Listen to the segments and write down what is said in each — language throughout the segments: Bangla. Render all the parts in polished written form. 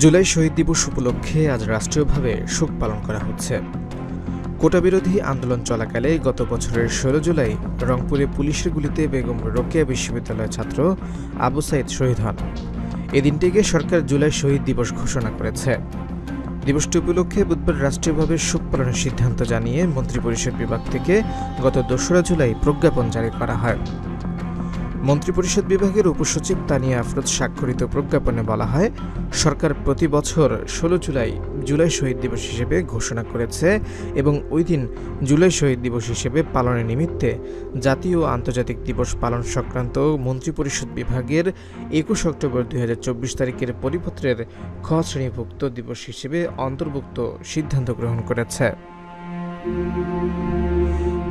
জুলাই শহীদ দিবস উপলক্ষে আজ রাষ্ট্রীয়ভাবে শোক পালন করা হচ্ছে। কোটা বিরোধী আন্দোলন চলাকালে গত বছরের 16 জুলাই রংপুরে পুলিশের গুলিতে বেগম রোকেয়া বিশ্ববিদ্যালয়ের ছাত্র আবু সাইদ শহীদ হন। এই দিনটিকে সরকার জুলাই শহীদ দিবস ঘোষণা করেছে। দিবসটি উপলক্ষে বুধবার রাষ্ট্রীয়ভাবে শোক পালনের সিদ্ধান্ত জানিয়ে মন্ত্রিপরিষদ বিভাগ থেকে গত 2রা জুলাই প্রজ্ঞাপন জারি করা হয়। মন্ত্রিপরিষদ বিভাগের উপসচিব তানিয়া আফরোজ স্বাক্ষরিত প্রজ্ঞাপনে বলা হয়, সরকার প্রতি বছর 16 জুলাই জুলাই শহীদ দিবস হিসেবে ঘোষণা করেছে এবং ওই দিন জুলাই শহীদ দিবস হিসেবে পালনের নিমিত্তে জাতীয় ও আন্তর্জাতিক দিবস পালন সংক্রান্ত মন্ত্রিপরিষদ বিভাগের 21 অক্টোবর 2024 তারিখের পরিপত্রের খ শ্রেণীভুক্ত দিবস হিসেবে অন্তর্ভুক্ত সিদ্ধান্ত গ্রহণ করেছে।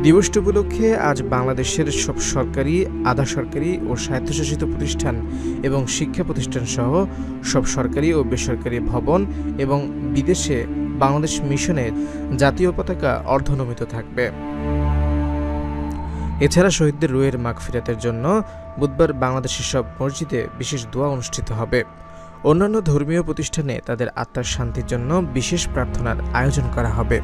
দিবসটি উপলক্ষে আজ বাংলাদেশের সব সরকারি, আধা সরকারি ও স্বায়ত্তশাসিত প্রতিষ্ঠান এবং শিক্ষা প্রতিষ্ঠান সহ সব সরকারি ও বেসরকারি ভবন এবং বিদেশে বাংলাদেশ মিশনে জাতীয় পতাকা অর্ধনমিত থাকবে। এছাড়া শহীদদের রুহের মাগফিরাতের জন্য বুধবার বাংলাদেশের সব মসজিদে বিশেষ দোয়া অনুষ্ঠিত হবে। অন্যান্য ধর্মীয় প্রতিষ্ঠানে তাদের আত্মার শান্তির জন্য বিশেষ প্রার্থনার আয়োজন করা হবে।